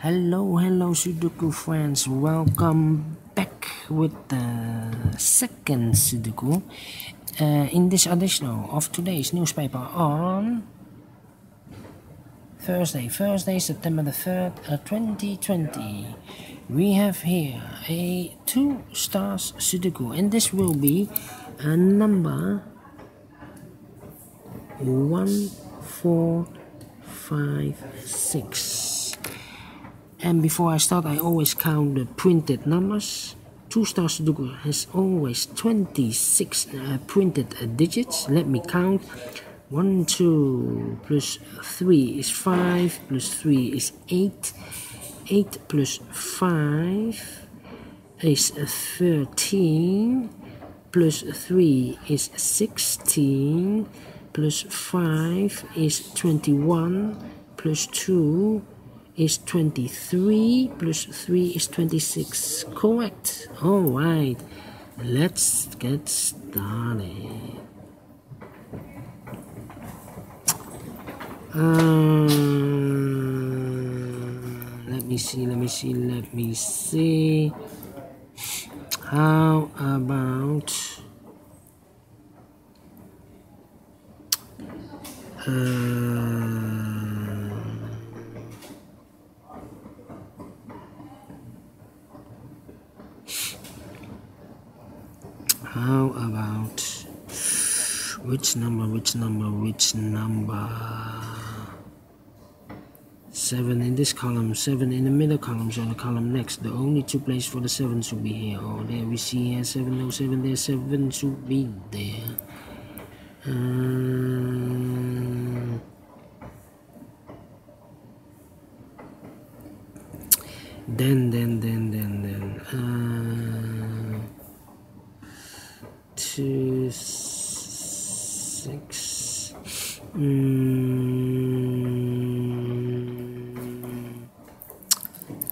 Hello Sudoku friends, welcome back with the second Sudoku in this edition of today's newspaper on Thursday, September the 3rd, 2020. We have here a 2 stars Sudoku, and this will be a number 1456. And before I start, I always count the printed numbers. 2 stars Sudoku has always 26 printed digits. Let me count. 1, 2 plus 3 is 5, plus 3 is 8. 8 plus 5 is 13, plus 3 is 16, plus 5 is 21, plus 2 is 23, plus 3 is 26. Correct. Alright, let's get started. Let me see. How about which number? 7 in this column, 7 in the middle column, so the column next. The only 2 places for the 7 should be here. Oh, there we see here 7, no 7 there, 7 should be there. Then 2, 6.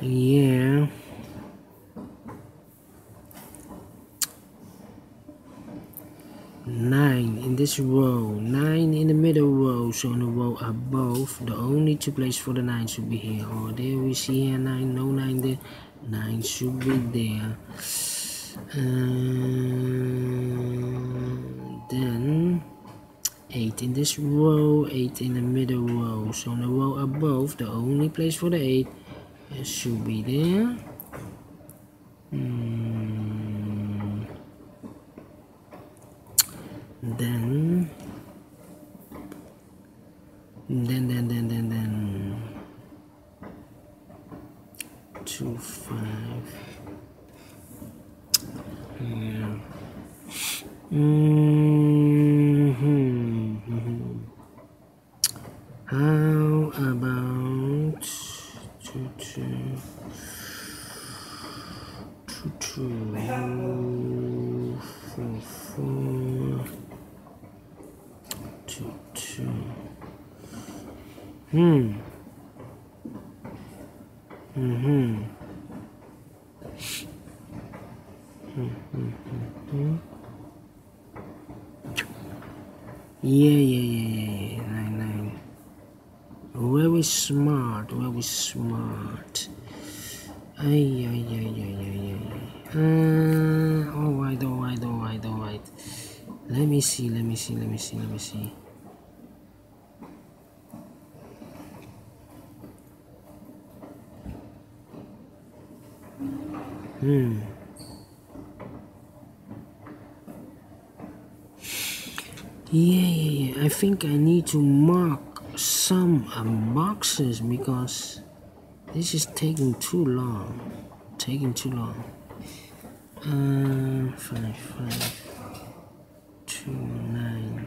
Yeah. 9 in this row, 9 in the middle row, so in the row above, the only 2 places for the 9 should be here. Oh, there we see here 9, no 9 there, 9 should be there. Then 8 in this row, 8 in the middle row, so in the row above, the only place for the 8 should be there. Then 2, 5. Yeah. How about 2, 2, 4, 4, 2, 2. Yeah. 9. Very smart. Alright. Let me see. Yeah. I think I need to mark some boxes because this is taking too long. 5, 2, 9.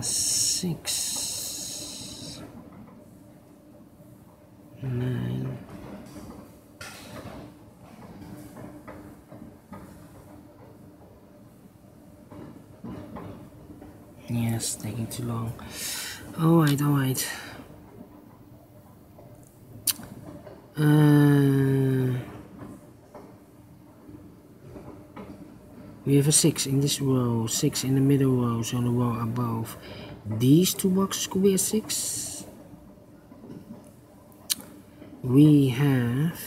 6, 9. Yes, taking too long. Alright. We have a 6 in this row, 6 in the middle row, so on the row above. These 2 boxes could be a 6. we have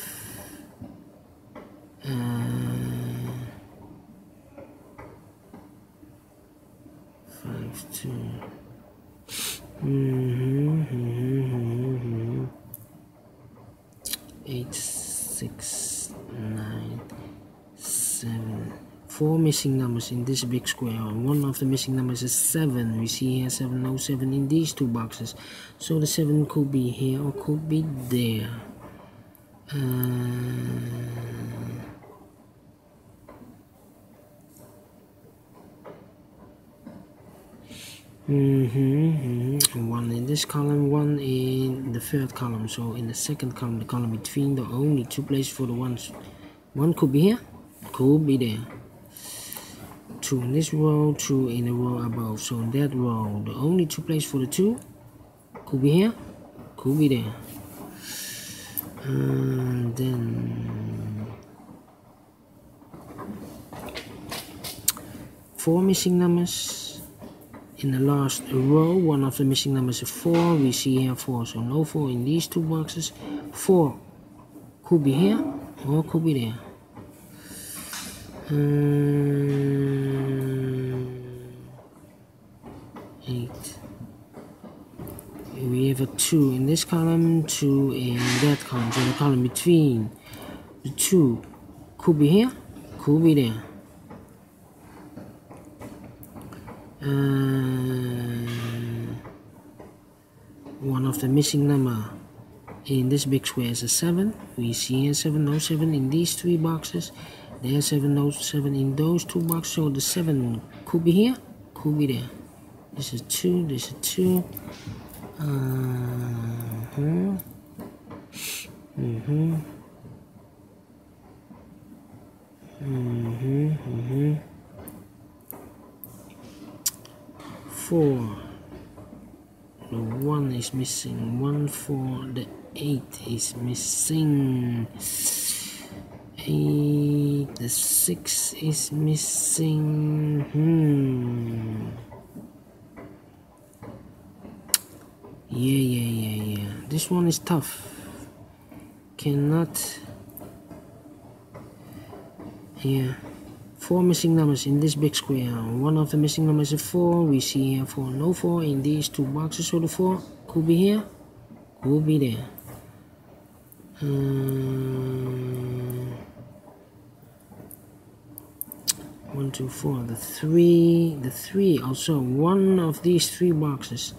5, 2. 8, 6, 9, 7. 4 missing numbers in this big square. One of the missing numbers is 7. We see here 7, no 7 in these two boxes. So the 7 could be here or could be there. One in this column, one in the third column. So in the second column, the column between, the only two places for the ones. One could be here, could be there. 2 in this row, 2 in the row above. So in that row, the only two places for the 2 could be here, could be there. And then 4 missing numbers. In the last row, one of the missing numbers is 4. We see here 4, so no 4 in these two boxes. 4 could be here or could be there. 8. We have a 2 in this column, 2 in that column. So the column between the 2 could be here, could be there. One of the missing number in this big square is a 7. We see here 7, no 7 in these 3 boxes. There's 7, no 7 in those 2 boxes. So the 7 could be here, could be there. This is 2, this is 2. 4. The 1 is missing. 1, 4. The 8 is missing. 8. The 6 is missing. Yeah. This one is tough. Cannot. Yeah. 4 missing numbers in this big square. One of the missing numbers is 4. We see here 4, no 4 in these 2 boxes. So the 4 could be here, could be there. 1, 2, 4. The 3 also one of these 3 boxes.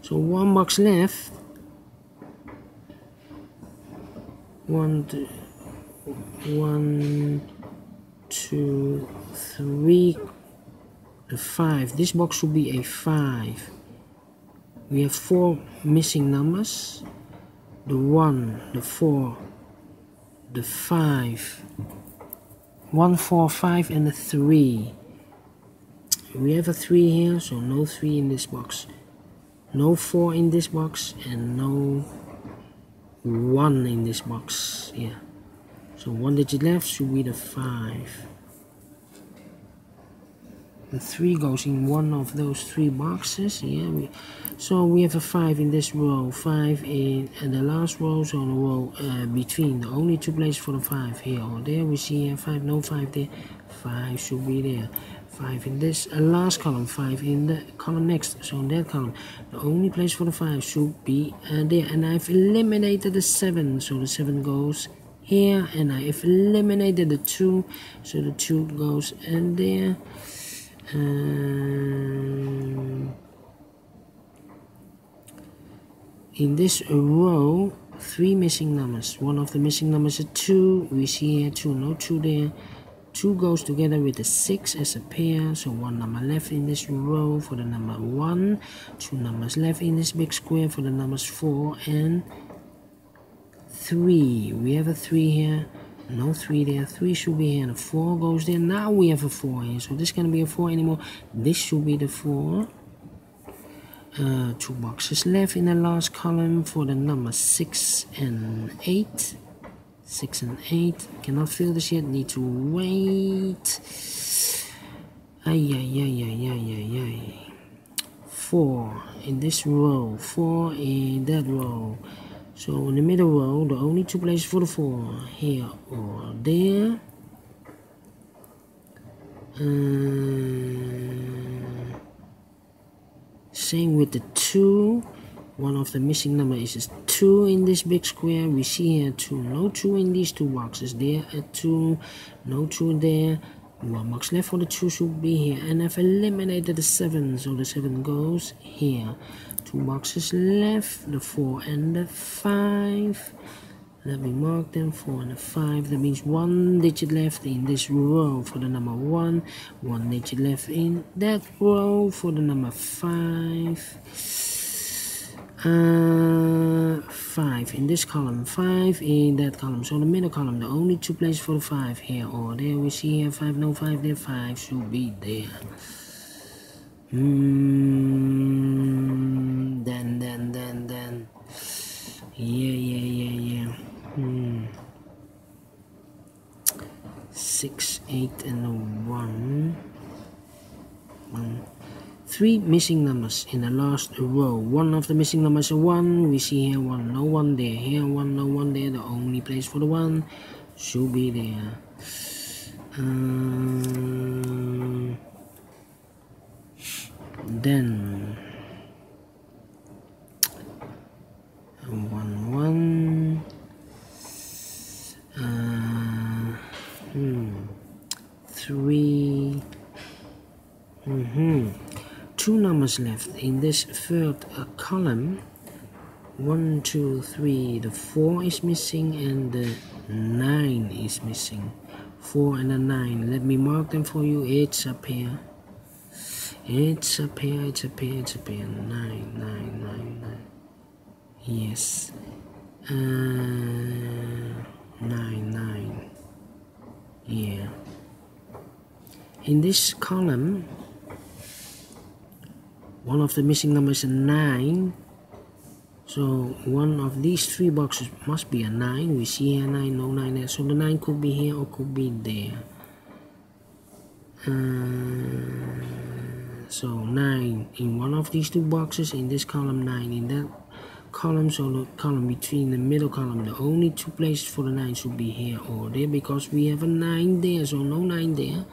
So 1 box left. 1, 2, 3. The 5. This box should be a 5. We have 4 missing numbers. The 1, the 4, the 5. 1, 4, 5, and a 3. We have a 3 here, so no 3 in this box. No 4 in this box, and no 1 in this box. Yeah. So 1 digit left should be the 5. The 3 goes in one of those 3 boxes. Yeah. So we have a 5 in this row, 5 in the last row, so on the row between. The only 2 places for the 5 here or there. We see here 5, no 5 there. 5 should be there. 5 in this last column, 5 in the column next. So in that column, the only place for the 5 should be there. And I've eliminated the 7, so the 7 goes here. And I've eliminated the 2, so the 2 goes in there. In this row, 3 missing numbers. One of the missing numbers is 2. We see here 2, no 2 there. 2 goes together with the 6 as a pair. So 1 number left in this row for the number 1. 2 numbers left in this big square for the numbers 4 and 3. We have a 3 here. No 3 there. 3 should be here. And a 4 goes there. Now we have a 4 here. So this can't be a 4 anymore. This should be the 4. 2 boxes left in the last column for the number 6 and 8. 6 and 8. Cannot fill this yet. Need to wait. 4 in this row. 4 in that row. So in the middle row, the only two places for the 4, here or there. Same with the 2. One of the missing numbers is 2 in this big square. We see here 2, no 2 in these 2 boxes. There a 2, no 2 there. 1 box left for the 2 should be here. And I've eliminated the 7, so the 7 goes here. 2 boxes left, the 4 and the 5. Let me mark them, 4 and a 5. That means 1 digit left in this row for the number 1. 1 digit left in that row for the number 5. 5 in this column, 5 in that column. So the middle column, the only two places for the 5 here or there. We see here 5, no 5 there, 5 should be there. Then. Yeah. 6, 8, and 1. 3 missing numbers in the last row. One of the missing numbers is 1. We see here 1, no 1 there. Here 1, no 1 there. The only place for the 1 should be there. Then 1, 1. 3. 2 numbers left in this third column. 1, 2, 3. The 4 is missing and the 9 is missing. 4 and a 9. Let me mark them for you. It's up here. It's up here. 9. Yes. 9. Yeah. In this column, one of the missing numbers is 9. So one of these 3 boxes must be a 9. We see here 9, no 9 there. So the 9 could be here or could be there. So 9 in one of these 2 boxes. In this column, 9 in that column. So the column between the middle column, the only 2 places for the 9 should be here or there, because we have a 9 there. So no 9 there.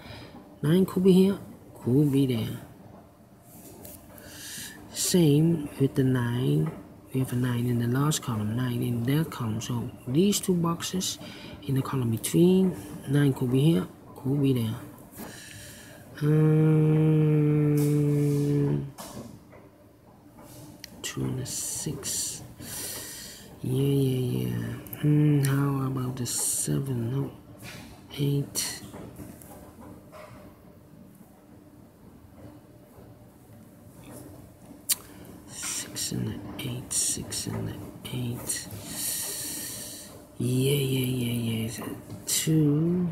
9 could be here, could be there. Same with the 9. We have a 9 in the last column, 9 in that column. So these 2 boxes in the column between, 9 could be here, could be there. 2 and a 6. Yeah. How about the 7? No. 8. 6 and an 8. 6 and an 8. Yeah. 2.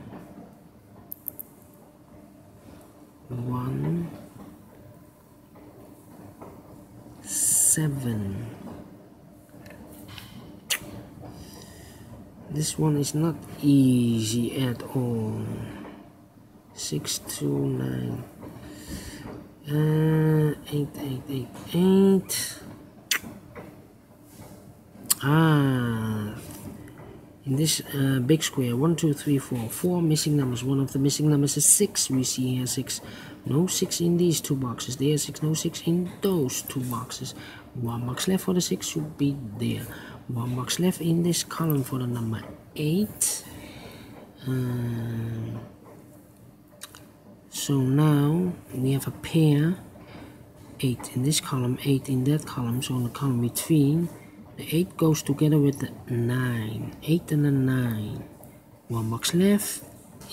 1. 7. This one is not easy at all. 6, 2, 9. 8. In this big square, 1, 2, 3, 4. 4 missing numbers. One of the missing numbers is 6. We see here 6. No 6 in these 2 boxes. There 6. No 6 in those 2 boxes. 1 box left for the 6 should be there. 1 box left in this column for the number 8. So now we have a pair. 8 in this column, 8 in that column. So in the column between, the 8 goes together with the 9. 8 and a 9. 1 box left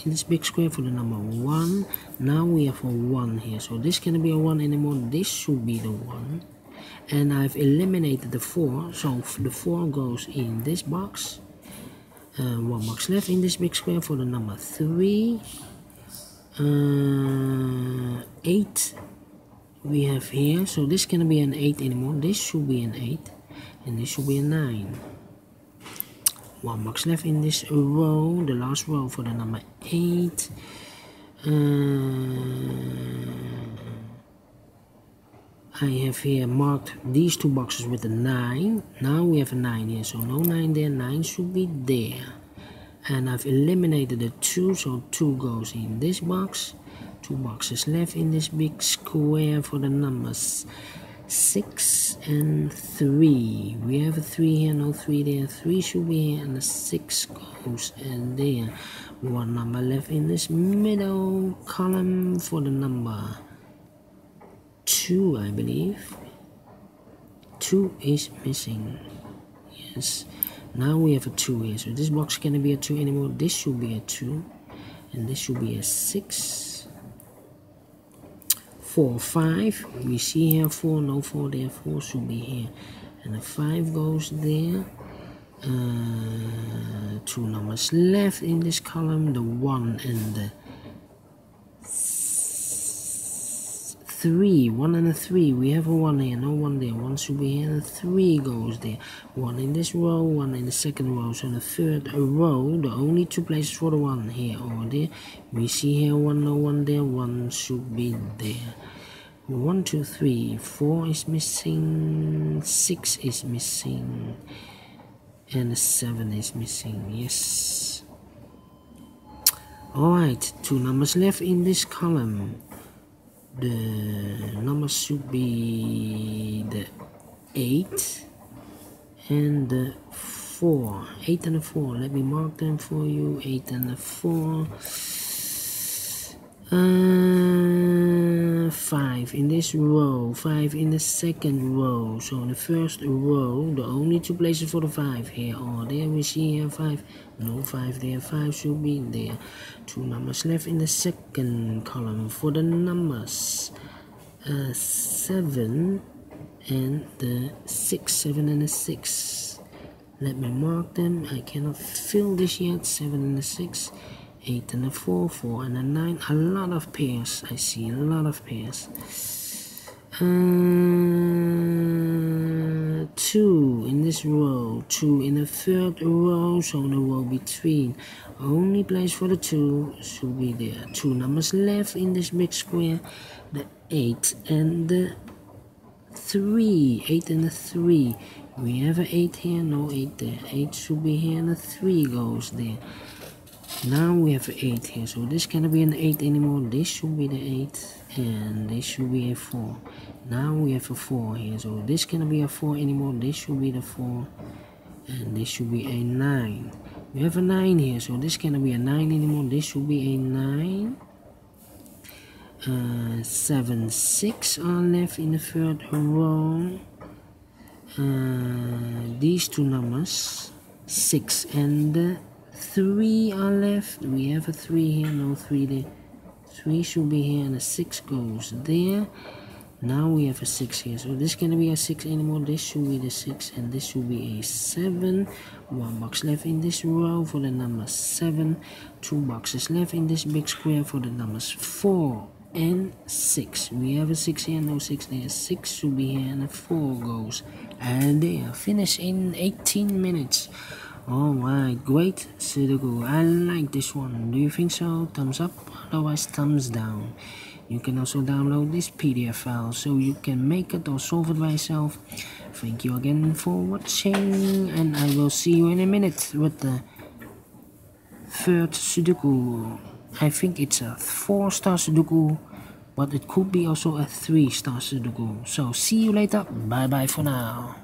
in this big square for the number 1. Now we have a 1 here. So this cannot be a 1 anymore. This should be the 1. And I've eliminated the 4. So the 4 goes in this box. 1 box left in this big square for the number 3. 8 we have here. So this cannot be an 8 anymore. This should be an 8. And this should be a 9. 1 box left in this row, the last row for the number 8. I have here marked these two boxes with a 9. Now we have a 9 here, so no 9 there, 9 should be there. And I've eliminated the 2, so 2 goes in this box. 2 boxes left in this big square for the numbers 6 and 3. We have a 3 here, no 3 there. 3 should be here, and the 6 goes in there. 1 number left in this middle column for the number 2, I believe. 2 is missing. Yes. Now we have a 2 here, so this box cannot be a 2 anymore. This should be a 2, and this should be a 6. 4, 5. We see here 4, no 4 there. 4 should be here, and the 5 goes there. 2 numbers left in this column, the 1 and the 3. 1 and a 3. We have a 1 here, no 1 there. 1 should be here, and a 3 goes there. 1 in this row, 1 in the second row. So the third row, the only 2 places for the 1 here or there. We see here 1, no 1 there. 1 should be there. 1, 2, 3. 4 is missing. 6 is missing. And the 7 is missing. Yes. Alright, 2 numbers left in this column. The numbers should be the 8 and the 4. 8 and the 4. Let me mark them for you. 8 and the 4. 5 in this row. 5 in the second row. So in the first row, the only 2 places for the 5 here or there. We see here 5. No 5 there. 5 should be there. 2 numbers left in the second column for the numbers 7 and the 6. 7 and the 6. Let me mark them. I cannot fill this yet. 7 and the 6. 8 and a 4, 4 and a 9. A lot of pairs. I see a lot of pairs. 2 in this row. 2 in the third row. So in the row between. Only place for the 2 should be there. 2 numbers left in this big square. The 8 and the 3. 8 and the 3. We have an 8 here. No 8 there. 8 should be here and the 3 goes there. Now we have an 8 here, so this cannot be an 8 anymore. This should be the 8, and this should be a 4. Now we have a 4 here, so this cannot be a 4 anymore. This should be the 4, and this should be a 9. We have a 9 here, so this cannot be a 9 anymore. This should be a 9. 7, 6 are left in the third row. These 2 numbers, 6 and 3 are left. We have a 3 here, no 3 there. 3 should be here, and a 6 goes there. Now we have a 6 here, so this cannot be a 6 anymore. This should be the 6, and this should be a 7. 1 box left in this row for the number 7. 2 boxes left in this big square for the numbers 4 and 6. We have a 6 here, no 6 there. 6 should be here, and a 4 goes. And they are finished in 18 minutes. Alright, great Sudoku. I like this one. Do you think so? Thumbs up, otherwise thumbs down. You can also download this PDF file so you can make it or solve it by yourself. Thank you again for watching, and I will see you in a minute with the third Sudoku. I think it's a 4-star Sudoku, but it could be also a 3-star Sudoku. So see you later. Bye bye for now.